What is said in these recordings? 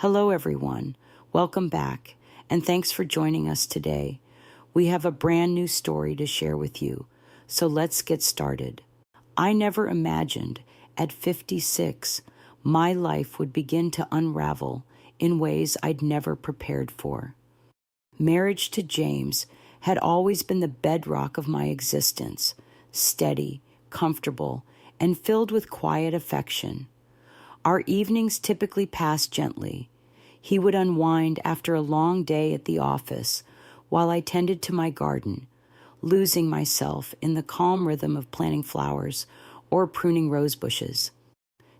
Hello, everyone. Welcome back, and thanks for joining us today. We have a brand new story to share with you, so let's get started. I never imagined at 56 my life would begin to unravel in ways I'd never prepared for. Marriage to James had always been the bedrock of my existence, steady, comfortable, and filled with quiet affection. Our evenings typically passed gently. He would unwind after a long day at the office while I tended to my garden, losing myself in the calm rhythm of planting flowers or pruning rose bushes.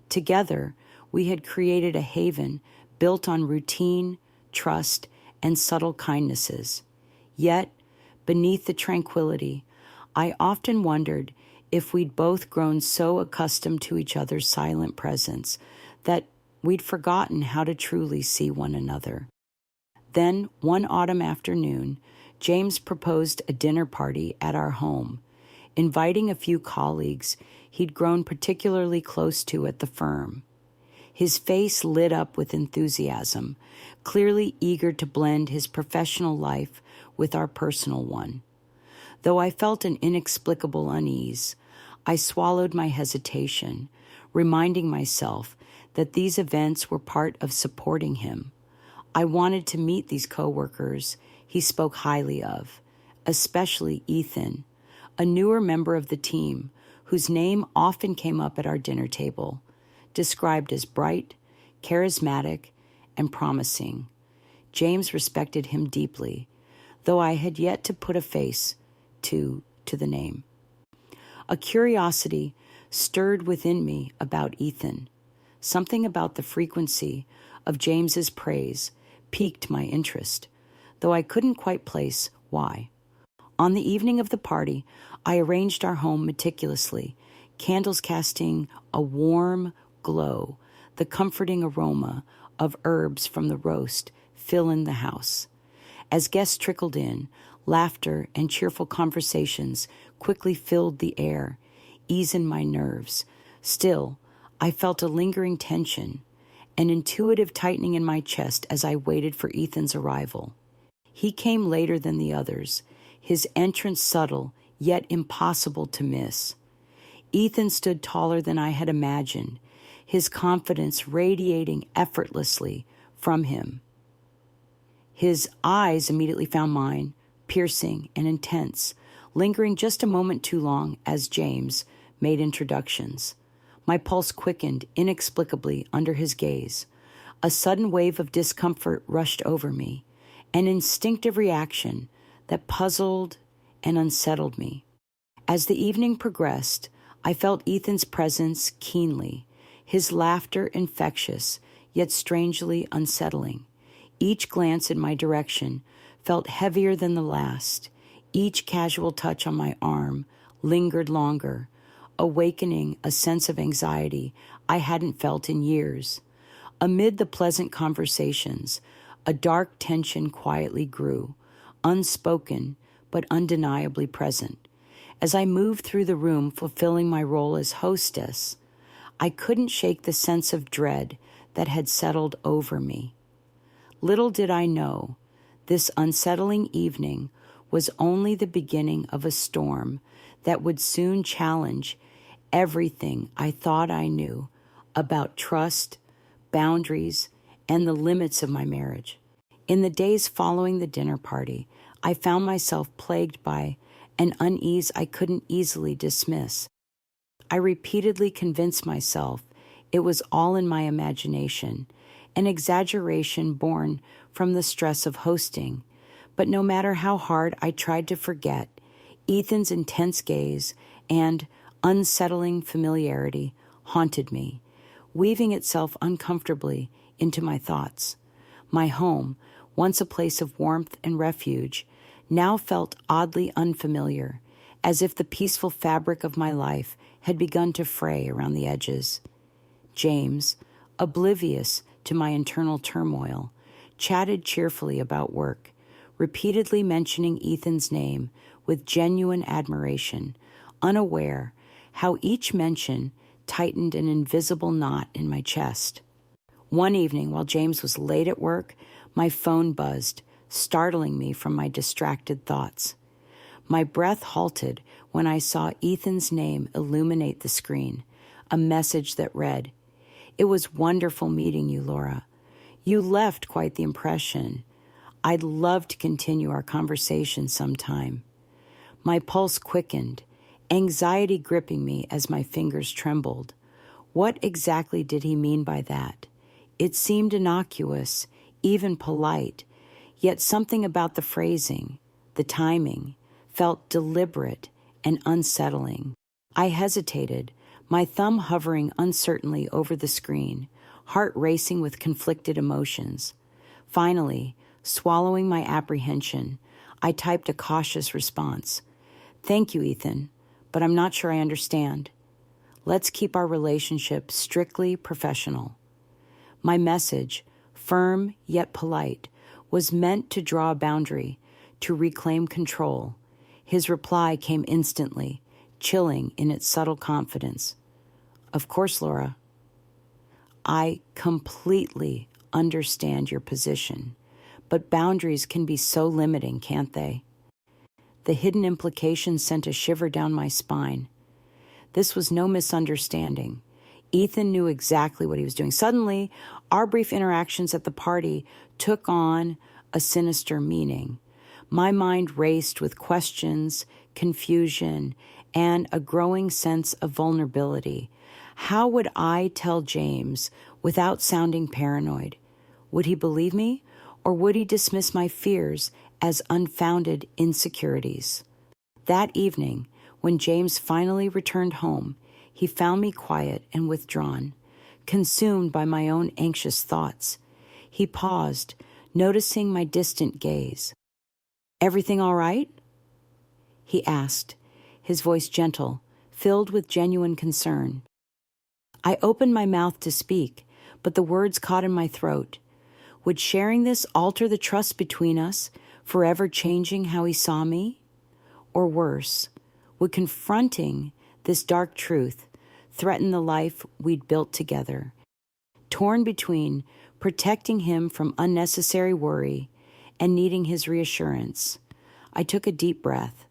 Together, we had created a haven built on routine, trust, and subtle kindnesses. Yet, beneath the tranquility, I often wondered if we'd both grown so accustomed to each other's silent presence that we'd forgotten how to truly see one another. Then, one autumn afternoon, James proposed a dinner party at our home, inviting a few colleagues he'd grown particularly close to at the firm. His face lit up with enthusiasm, clearly eager to blend his professional life with our personal one. Though I felt an inexplicable unease, I swallowed my hesitation, reminding myself that these events were part of supporting him. I wanted to meet these coworkers he spoke highly of, especially Ethan, a newer member of the team whose name often came up at our dinner table, described as bright, charismatic, and promising. James respected him deeply, though I had yet to put a face to the name. A curiosity stirred within me about Ethan. Something about the frequency of James's praise piqued my interest, though I couldn't quite place why. On the evening of the party, I arranged our home meticulously, candles casting a warm glow, the comforting aroma of herbs from the roast filling the house. As guests trickled in, laughter and cheerful conversations quickly filled the air, easing my nerves. Still, I felt a lingering tension, an intuitive tightening in my chest as I waited for Ethan's arrival. He came later than the others, his entrance subtle yet impossible to miss. Ethan stood taller than I had imagined, his confidence radiating effortlessly from him. His eyes immediately found mine, piercing and intense, lingering just a moment too long as James made introductions. My pulse quickened inexplicably under his gaze. A sudden wave of discomfort rushed over me, an instinctive reaction that puzzled and unsettled me. As the evening progressed, I felt Ethan's presence keenly, his laughter infectious, yet strangely unsettling. Each glance in my direction felt heavier than the last. Each casual touch on my arm lingered longer, awakening a sense of anxiety I hadn't felt in years. Amid the pleasant conversations, a dark tension quietly grew, unspoken but undeniably present. As I moved through the room fulfilling my role as hostess, I couldn't shake the sense of dread that had settled over me. Little did I know, this unsettling evening was only the beginning of a storm that would soon challenge everything I thought I knew about trust, boundaries, and the limits of my marriage. In the days following the dinner party, I found myself plagued by an unease I couldn't easily dismiss. I repeatedly convinced myself it was all in my imagination, an exaggeration born from the stress of hosting. But no matter how hard I tried to forget, Ethan's intense gaze and unsettling familiarity haunted me, weaving itself uncomfortably into my thoughts. My home, once a place of warmth and refuge, now felt oddly unfamiliar, as if the peaceful fabric of my life had begun to fray around the edges. James, oblivious to my internal turmoil, chatted cheerfully about work, repeatedly mentioning Ethan's name with genuine admiration, unaware how each mention tightened an invisible knot in my chest. One evening, while James was late at work, my phone buzzed, startling me from my distracted thoughts. My breath halted when I saw Ethan's name illuminate the screen, a message that read, "It was wonderful meeting you, Laura. You left quite the impression. I'd love to continue our conversation sometime." My pulse quickened, anxiety gripping me as my fingers trembled. What exactly did he mean by that? It seemed innocuous, even polite, yet something about the phrasing, the timing, felt deliberate and unsettling. I hesitated, my thumb hovering uncertainly over the screen, heart racing with conflicted emotions. Finally, swallowing my apprehension, I typed a cautious response. "Thank you, Ethan, but I'm not sure I understand. Let's keep our relationship strictly professional." My message, firm yet polite, was meant to draw a boundary, to reclaim control. His reply came instantly, chilling in its subtle confidence. "Of course, Laura. I completely understand your position, but boundaries can be so limiting, can't they?" The hidden implication sent a shiver down my spine. This was no misunderstanding. Ethan knew exactly what he was doing. Suddenly, our brief interactions at the party took on a sinister meaning. My mind raced with questions, confusion, and a growing sense of vulnerability. How would I tell James without sounding paranoid? Would he believe me, or would he dismiss my fears as unfounded insecurities? That evening, when James finally returned home, he found me quiet and withdrawn, consumed by my own anxious thoughts. He paused, noticing my distant gaze. "Everything all right?" he asked, his voice gentle, filled with genuine concern. I opened my mouth to speak, but the words caught in my throat. Would sharing this alter the trust between us, forever changing how he saw me? Or worse, would confronting this dark truth threaten the life we'd built together? Torn between protecting him from unnecessary worry and needing his reassurance, I took a deep breath,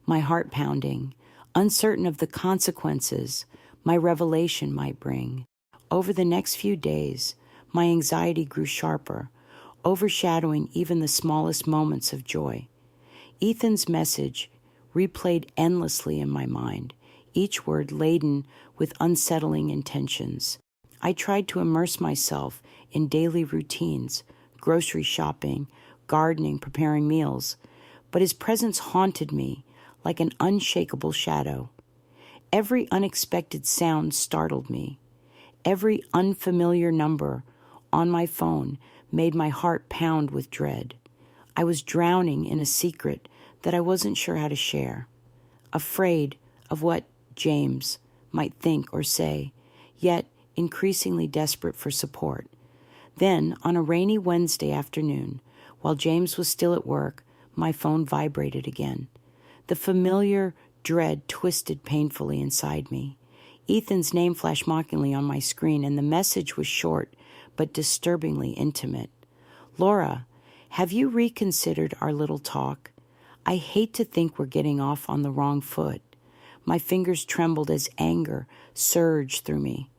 my heart pounding, uncertain of the consequences my revelation might bring. Over the next few days, my anxiety grew sharper, overshadowing even the smallest moments of joy. Ethan's message replayed endlessly in my mind, each word laden with unsettling intentions. I tried to immerse myself in daily routines, grocery shopping, gardening, preparing meals, but his presence haunted me like an unshakable shadow. Every unexpected sound startled me. Every unfamiliar number on my phone made my heart pound with dread. I was drowning in a secret that I wasn't sure how to share, afraid of what James might think or say, yet increasingly desperate for support. Then, on a rainy Wednesday afternoon, while James was still at work, my phone vibrated again. The familiar dread twisted painfully inside me. Ethan's name flashed mockingly on my screen, and the message was short but disturbingly intimate. "Laura, have you reconsidered our little talk? I hate to think we're getting off on the wrong foot." My fingers trembled as anger surged through me.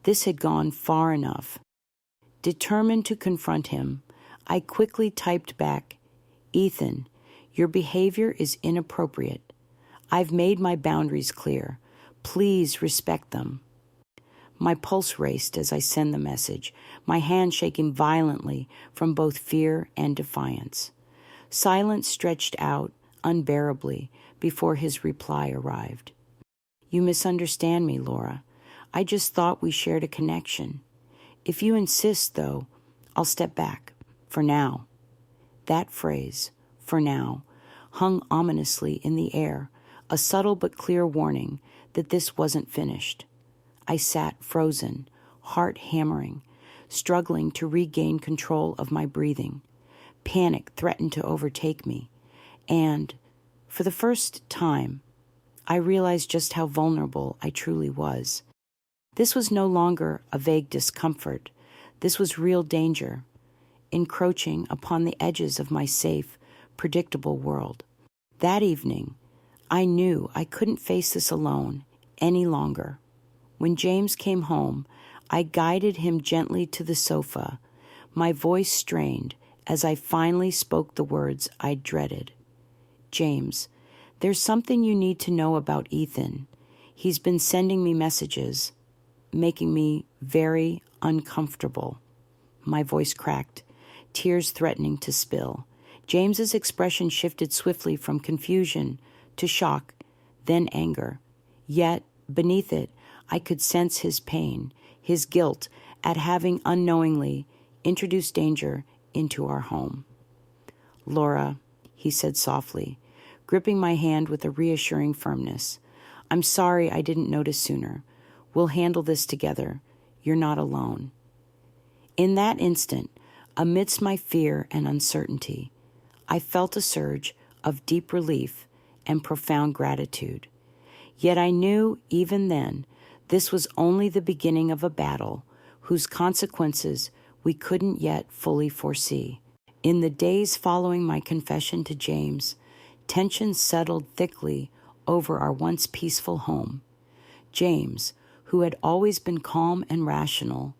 This had gone far enough. Determined to confront him, I quickly typed back, "Ethan, your behavior is inappropriate. I've made my boundaries clear. Please respect them." My pulse raced as I sent the message, my hand shaking violently from both fear and defiance. Silence stretched out unbearably before his reply arrived. "You misunderstand me, Laura. I just thought we shared a connection. If you insist, though, I'll step back. For now." That phrase, "for now," hung ominously in the air, a subtle but clear warning that this wasn't finished. I sat frozen, heart hammering, struggling to regain control of my breathing. Panic threatened to overtake me, and, for the first time, I realized just how vulnerable I truly was. This was no longer a vague discomfort. This was real danger, encroaching upon the edges of my safe, predictable world. That evening, I knew I couldn't face this alone any longer. When James came home, I guided him gently to the sofa, my voice strained as I finally spoke the words I dreaded. James, there's something you need to know about Ethan. He's been sending me messages, making me very uncomfortable. My voice cracked, tears threatening to spill. James's expression shifted swiftly from confusion to shock, then anger. Yet, beneath it, I could sense his pain, his guilt at having unknowingly introduced danger into our home. Laura, he said softly, gripping my hand with a reassuring firmness, I'm sorry I didn't notice sooner. We'll handle this together. You're not alone. In that instant, amidst my fear and uncertainty, I felt a surge of deep relief and profound gratitude. Yet I knew, even then, this was only the beginning of a battle whose consequences we couldn't yet fully foresee. In the days following my confession to James, tension settled thickly over our once peaceful home. James, who had always been calm and rational,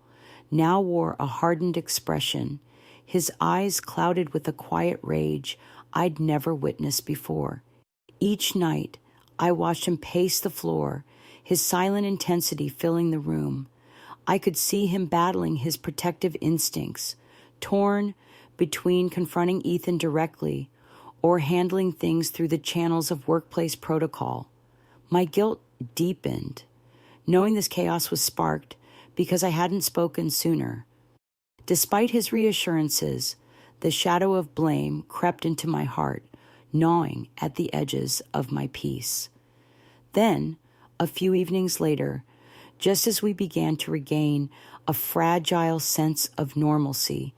now wore a hardened expression, his eyes clouded with a quiet rage I'd never witnessed before. Each night, I watched him pace the floor, his silent intensity filling the room. I could see him battling his protective instincts, torn between confronting Ethan directly or handling things through the channels of workplace protocol. My guilt deepened, knowing this chaos was sparked because I hadn't spoken sooner. Despite his reassurances, the shadow of blame crept into my heart, gnawing at the edges of my peace. Then, a few evenings later, just as we began to regain a fragile sense of normalcy,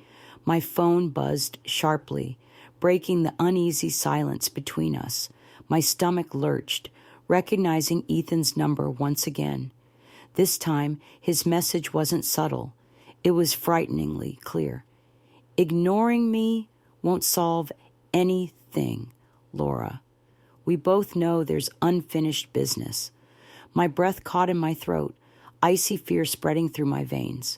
my phone buzzed sharply, breaking the uneasy silence between us. My stomach lurched, recognizing Ethan's number once again. This time, his message wasn't subtle. It was frighteningly clear. Ignoring me won't solve anything, Laura. We both know there's unfinished business. My breath caught in my throat, icy fear spreading through my veins.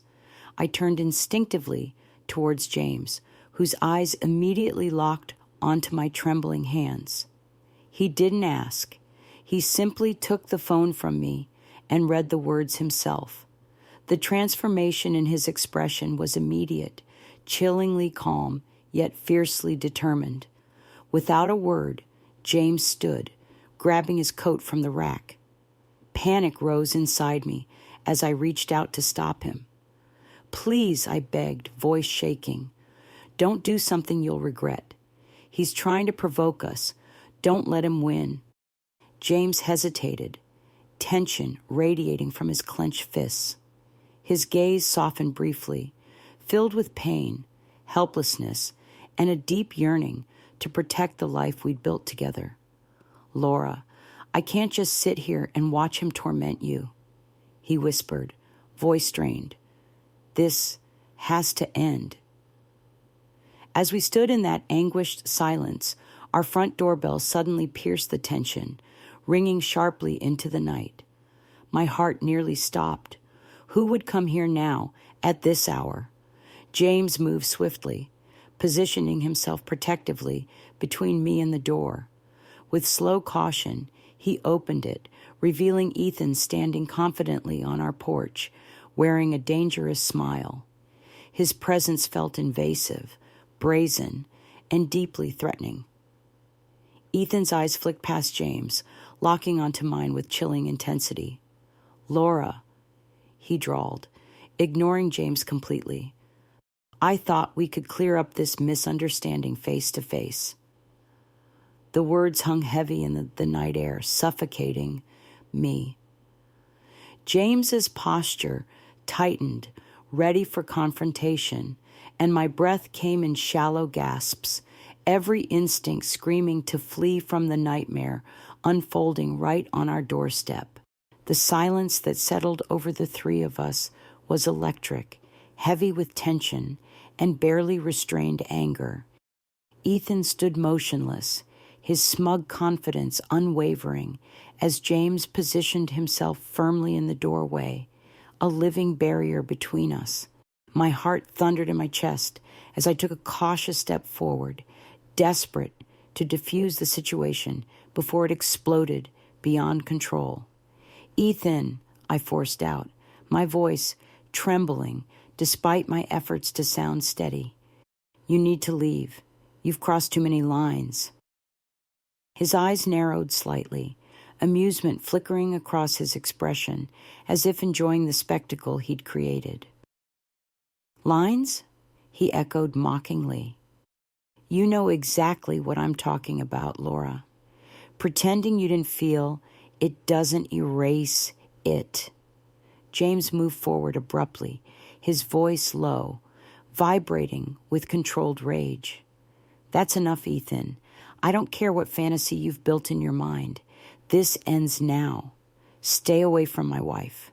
I turned instinctively towards James, whose eyes immediately locked onto my trembling hands. He didn't ask. He simply took the phone from me and read the words himself. The transformation in his expression was immediate, chillingly calm, yet fiercely determined. Without a word, James stood, grabbing his coat from the rack. Panic rose inside me as I reached out to stop him. Please, I begged, voice shaking. Don't do something you'll regret. He's trying to provoke us. Don't let him win. James hesitated, tension radiating from his clenched fists. His gaze softened briefly, filled with pain, helplessness, and a deep yearning to protect the life we'd built together. Laura, I can't just sit here and watch him torment you, he whispered, voice strained. This has to end. As we stood in that anguished silence, our front doorbell suddenly pierced the tension, ringing sharply into the night. My heart nearly stopped. Who would come here now, at this hour? James moved swiftly, positioning himself protectively between me and the door. With slow caution, he opened it, revealing Ethan standing confidently on our porch, wearing a dangerous smile. His presence felt invasive, brazen, and deeply threatening. Ethan's eyes flicked past James, locking onto mine with chilling intensity. Laura, he drawled, ignoring James completely. I thought we could clear up this misunderstanding face to face. The words hung heavy in the night air, suffocating me. James's posture tightened, ready for confrontation, and my breath came in shallow gasps, every instinct screaming to flee from the nightmare unfolding right on our doorstep. The silence that settled over the three of us was electric, heavy with tension and barely restrained anger. Ethan stood motionless, his smug confidence unwavering, as James positioned himself firmly in the doorway, a living barrier between us. My heart thundered in my chest as I took a cautious step forward, desperate to defuse the situation before it exploded beyond control. "Ethan," I forced out, my voice trembling despite my efforts to sound steady. "You need to leave. You've crossed too many lines." His eyes narrowed slightly, amusement flickering across his expression, as if enjoying the spectacle he'd created. "Lines?" he echoed mockingly. "You know exactly what I'm talking about, Laura. Pretending you didn't feel it doesn't erase it." James moved forward abruptly, his voice low, vibrating with controlled rage. "That's enough, Ethan. I don't care what fantasy you've built in your mind. This ends now. Stay away from my wife."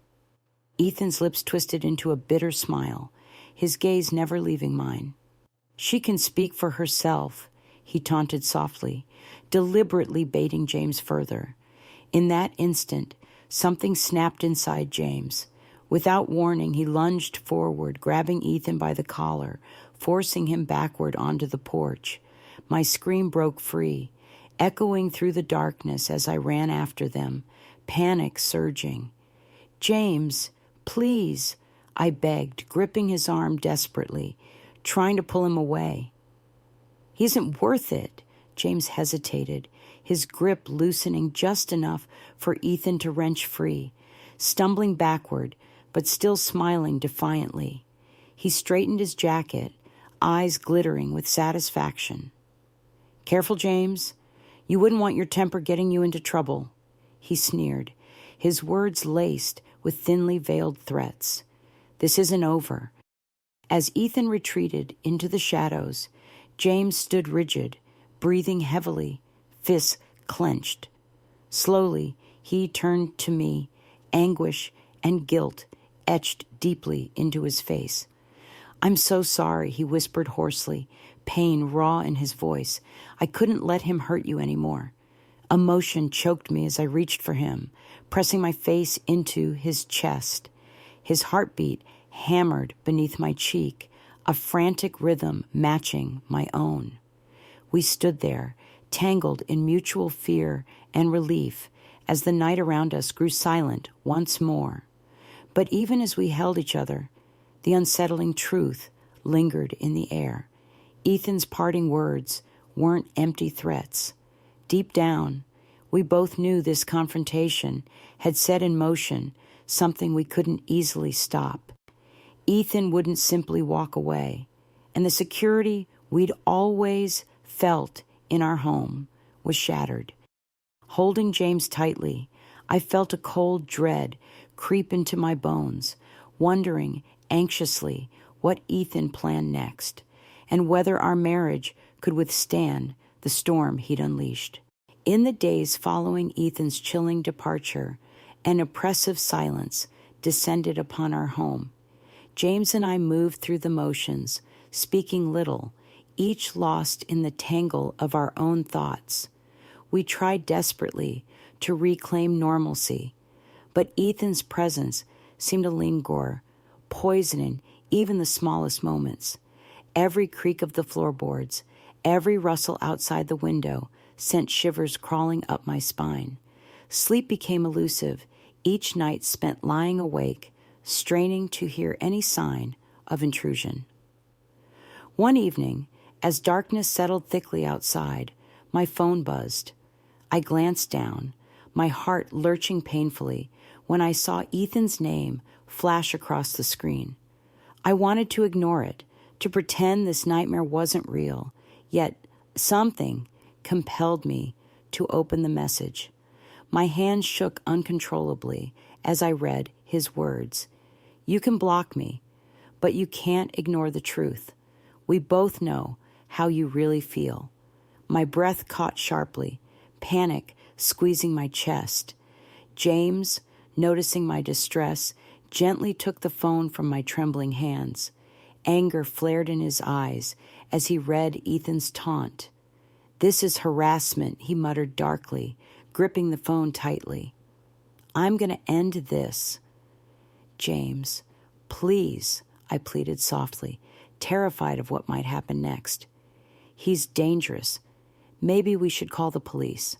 Ethan's lips twisted into a bitter smile, his gaze never leaving mine. "She can speak for herself," he taunted softly, deliberately baiting James further. In that instant, something snapped inside James. Without warning, he lunged forward, grabbing Ethan by the collar, forcing him backward onto the porch. My scream broke free, echoing through the darkness as I ran after them, panic surging. "James, please," I begged, gripping his arm desperately, trying to pull him away. "He isn't worth it." James hesitated, his grip loosening just enough for Ethan to wrench free, stumbling backward, but still smiling defiantly. He straightened his jacket, eyes glittering with satisfaction. "Careful, James. You wouldn't want your temper getting you into trouble," he sneered, his words laced with thinly veiled threats. "This isn't over." As Ethan retreated into the shadows, James stood rigid, breathing heavily, fists clenched. Slowly, he turned to me, anguish and guilt etched deeply into his face. "I'm so sorry," he whispered hoarsely, pain raw in his voice. "I couldn't let him hurt you anymore." Emotion choked me as I reached for him, pressing my face into his chest. His heartbeat hammered beneath my cheek, a frantic rhythm matching my own. We stood there, tangled in mutual fear and relief, as the night around us grew silent once more. But even as we held each other, the unsettling truth lingered in the air. Ethan's parting words weren't empty threats. Deep down, we both knew this confrontation had set in motion something we couldn't easily stop. Ethan wouldn't simply walk away, and the security we'd always felt in our home was shattered. Holding James tightly, I felt a cold dread creep into my bones, wondering anxiously what Ethan planned next, and whether our marriage could withstand the storm he'd unleashed. In the days following Ethan's chilling departure, an oppressive silence descended upon our home. James and I moved through the motions, speaking little, each lost in the tangle of our own thoughts. We tried desperately to reclaim normalcy, but Ethan's presence seemed to linger, poisoning even the smallest moments. Every creak of the floorboards, every rustle outside the window sent shivers crawling up my spine. Sleep became elusive, each night spent lying awake, straining to hear any sign of intrusion. One evening, as darkness settled thickly outside, my phone buzzed. I glanced down, my heart lurching painfully, when I saw Ethan's name flash across the screen. I wanted to ignore it, to pretend this nightmare wasn't real, yet something compelled me to open the message. My hands shook uncontrollably as I read his words. "You can block me, but you can't ignore the truth. We both know how you really feel." My breath caught sharply, panic squeezing my chest. James, noticing my distress, gently took the phone from my trembling hands. Anger flared in his eyes as he read Ethan's taunt. "This is harassment," he muttered darkly, gripping the phone tightly. "I'm going to end this." "James, please," I pleaded softly, terrified of what might happen next. "He's dangerous. Maybe we should call the police."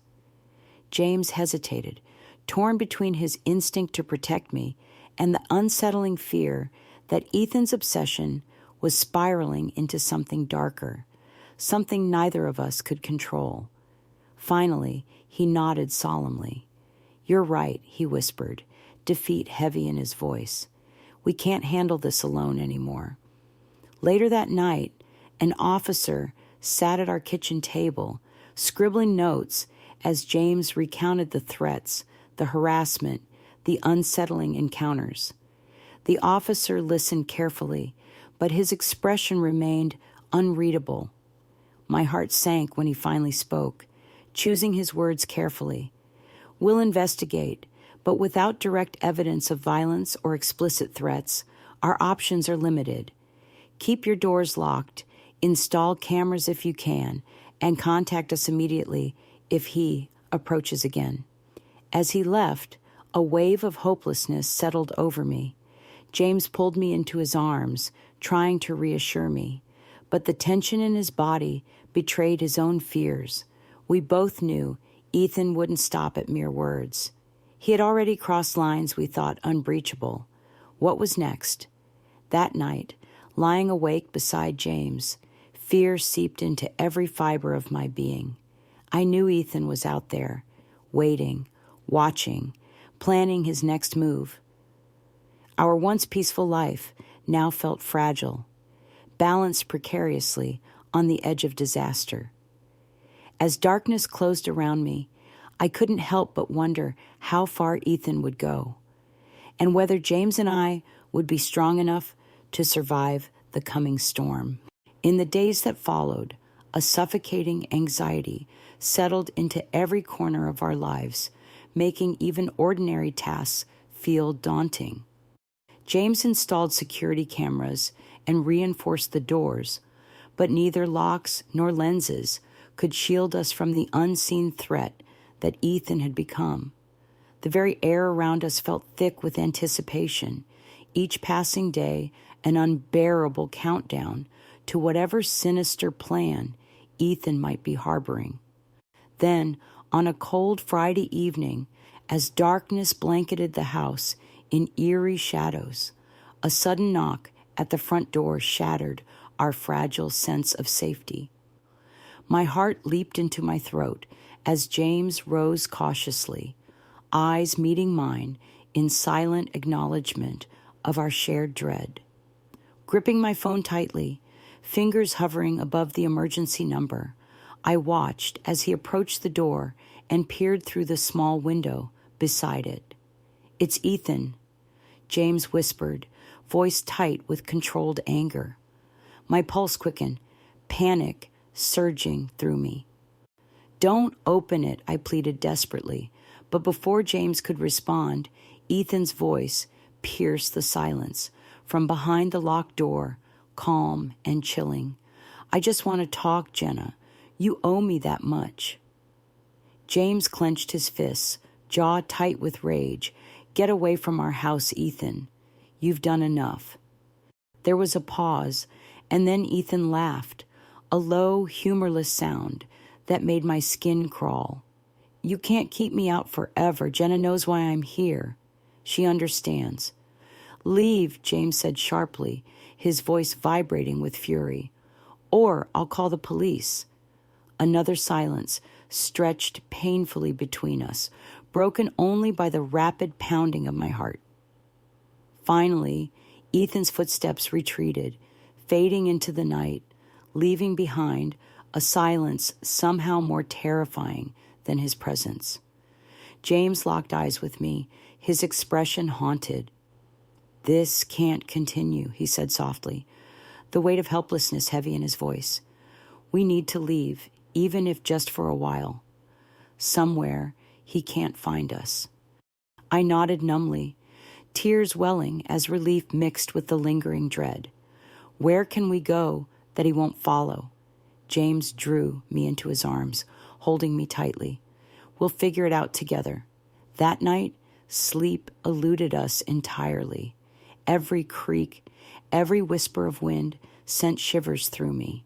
James hesitated, torn between his instinct to protect me and the unsettling fear that Ethan's obsession was spiraling into something darker, something neither of us could control. Finally, he nodded solemnly. "You're right," he whispered, defeat heavy in his voice. "We can't handle this alone anymore." Later that night, an officer sat at our kitchen table, scribbling notes as James recounted the threats, the harassment, the unsettling encounters. The officer listened carefully, but his expression remained unreadable. My heart sank when he finally spoke, choosing his words carefully. "We'll investigate, but without direct evidence of violence or explicit threats, our options are limited. Keep your doors locked, install cameras if you can, and contact us immediately if he approaches again." As he left, a wave of hopelessness settled over me. James pulled me into his arms, trying to reassure me, but the tension in his body betrayed his own fears. We both knew Ethan wouldn't stop at mere words. He had already crossed lines we thought unbreachable. What was next? That night, lying awake beside James, fear seeped into every fiber of my being. I knew Ethan was out there, waiting, watching, planning his next move. Our once peaceful life now felt fragile, balanced precariously on the edge of disaster. As darkness closed around me, I couldn't help but wonder how far Ethan would go, and whether James and I would be strong enough to survive the coming storm. In the days that followed, a suffocating anxiety settled into every corner of our lives, making even ordinary tasks feel daunting. James installed security cameras and reinforced the doors, but neither locks nor lenses could shield us from the unseen threat that Ethan had become. The very air around us felt thick with anticipation, each passing day an unbearable countdown to whatever sinister plan Ethan might be harboring. Then, on a cold Friday evening, as darkness blanketed the house in eerie shadows, a sudden knock at the front door shattered our fragile sense of safety. My heart leaped into my throat as James rose cautiously, eyes meeting mine in silent acknowledgement of our shared dread. Gripping my phone tightly, fingers hovering above the emergency number, I watched as he approached the door and peered through the small window beside it. "It's Ethan," James whispered, voice tight with controlled anger. My pulse quickened, panic surging through me. "Don't open it," I pleaded desperately, but before James could respond, Ethan's voice pierced the silence from behind the locked door, calm and chilling. "I just want to talk, Jenna. You owe me that much." James clenched his fists, jaw tight with rage. "Get away from our house, Ethan. You've done enough." There was a pause, and then Ethan laughed, a low, humorless sound that made my skin crawl. "You can't keep me out forever. Jenna knows why I'm here. She understands." "Leave," James said sharply, his voice vibrating with fury. "Or I'll call the police." Another silence stretched painfully between us, broken only by the rapid pounding of my heart. Finally, Ethan's footsteps retreated, fading into the night, leaving behind a silence somehow more terrifying than his presence. James locked eyes with me, his expression haunted. "This can't continue," he said softly, the weight of helplessness heavy in his voice. "We need to leave, even if just for a while. Somewhere he can't find us." I nodded numbly, tears welling as relief mixed with the lingering dread. Where can we go that he won't follow? James drew me into his arms, holding me tightly. We'll figure it out together. That night, sleep eluded us entirely. Every creak, every whisper of wind sent shivers through me.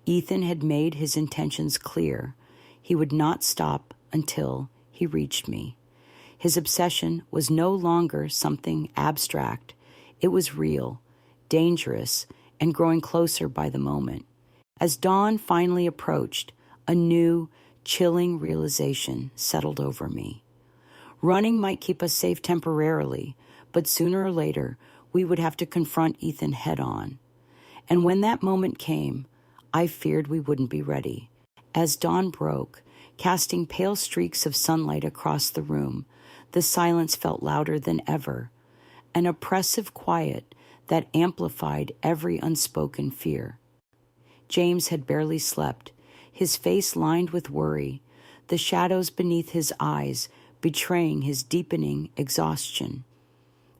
Ethan had made his intentions clear. He would not stop until he reached me. His obsession was no longer something abstract. It was real, dangerous, and growing closer by the moment. As dawn finally approached, a new, chilling realization settled over me. Running might keep us safe temporarily, but sooner or later, we would have to confront Ethan head-on. And when that moment came, I feared we wouldn't be ready. As dawn broke, casting pale streaks of sunlight across the room, the silence felt louder than ever, an oppressive quiet that amplified every unspoken fear. James had barely slept, his face lined with worry, the shadows beneath his eyes betraying his deepening exhaustion.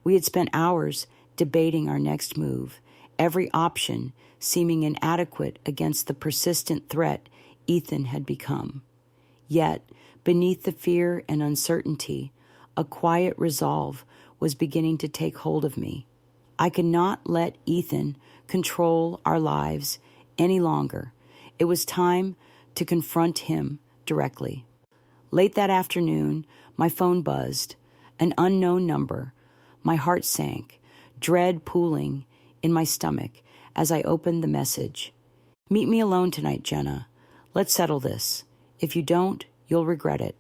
We had spent hours debating our next move, every option seeming inadequate against the persistent threat Ethan had become. Yet, beneath the fear and uncertainty, a quiet resolve was beginning to take hold of me. I could not let Ethan control our lives any longer. It was time to confront him directly. Late that afternoon, my phone buzzed, an unknown number. My heart sank, dread pooling in my stomach as I opened the message. Meet me alone tonight, Jenna. Let's settle this. If you don't, you'll regret it.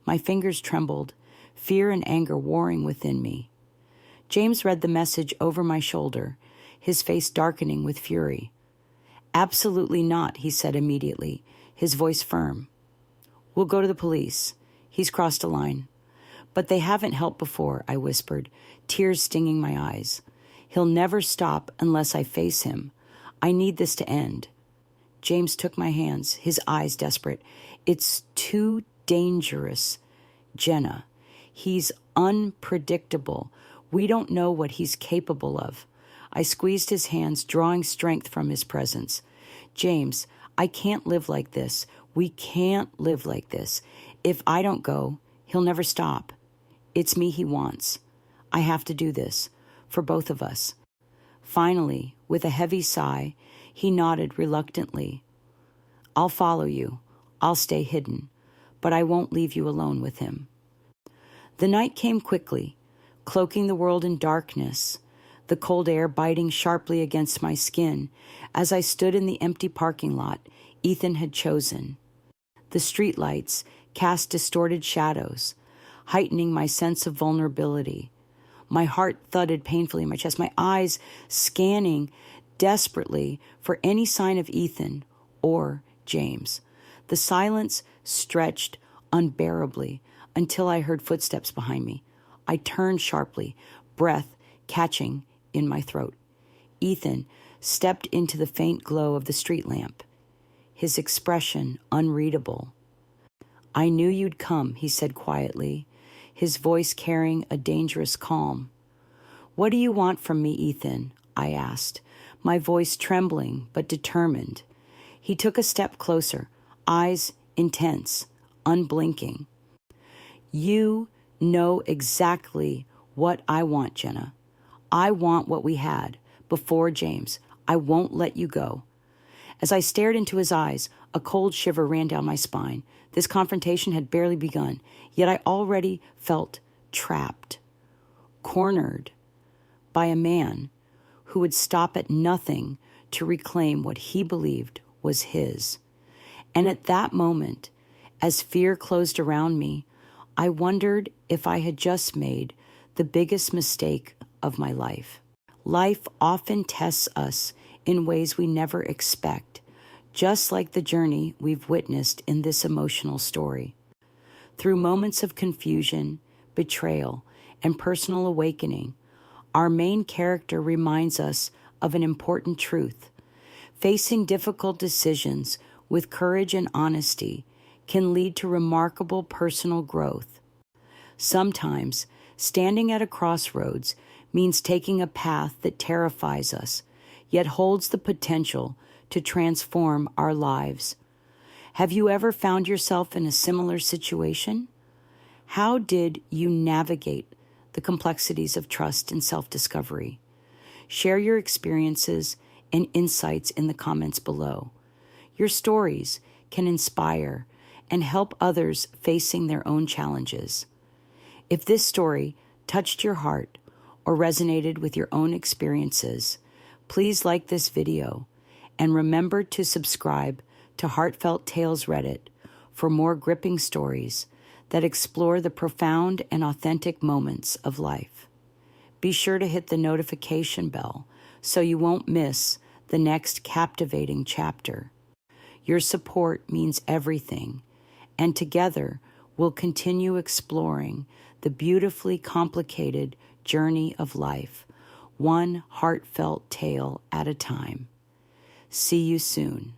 My fingers trembled, fear and anger warring within me. James read the message over my shoulder, his face darkening with fury. Absolutely not, he said immediately, his voice firm. We'll go to the police. He's crossed a line. But they haven't helped before, I whispered, tears stinging my eyes. He'll never stop unless I face him. I need this to end. James took my hands, his eyes desperate. It's too dangerous, Jenna. He's unpredictable. We don't know what he's capable of. I squeezed his hands, drawing strength from his presence. James, I can't live like this. We can't live like this. If I don't go, he'll never stop. It's me he wants. I have to do this, for both of us. Finally, with a heavy sigh, he nodded reluctantly. I'll follow you. I'll stay hidden, but I won't leave you alone with him. The night came quickly, cloaking the world in darkness, the cold air biting sharply against my skin as I stood in the empty parking lot Ethan had chosen. The streetlights cast distorted shadows, heightening my sense of vulnerability. My heart thudded painfully in my chest, my eyes scanning desperately for any sign of Ethan or James. The silence stretched unbearably until I heard footsteps behind me. I turned sharply, breath catching in my throat. Ethan stepped into the faint glow of the street lamp, his expression unreadable. I knew you'd come, he said quietly, his voice carrying a dangerous calm. What do you want from me, Ethan? I asked, my voice trembling but determined. He took a step closer, eyes intense, unblinking. You know exactly what I want, Jenna. I want what we had before James. I won't let you go. As I stared into his eyes, a cold shiver ran down my spine. This confrontation had barely begun, yet I already felt trapped, cornered by a man who would stop at nothing to reclaim what he believed was his. And at that moment, as fear closed around me, I wondered if I had just made the biggest mistake of my life. Life often tests us in ways we never expect, just like the journey we've witnessed in this emotional story. Through moments of confusion, betrayal, and personal awakening, our main character reminds us of an important truth. Facing difficult decisions with courage and honesty can lead to remarkable personal growth. Sometimes Standing at a crossroads means taking a path that terrifies us, yet holds the potential to transform our lives. Have you ever found yourself in a similar situation? How did you navigate the complexities of trust and self-discovery? Share your experiences and insights in the comments below. Your stories can inspire and help others facing their own challenges. If this story touched your heart or resonated with your own experiences, please like this video and remember to subscribe to Heartfelt Tales Reddit for more gripping stories that explore the profound and authentic moments of life. Be sure to hit the notification bell so you won't miss the next captivating chapter. Your support means everything, and together we'll continue exploring the beautifully complicated journey of life, one heartfelt tale at a time. See you soon.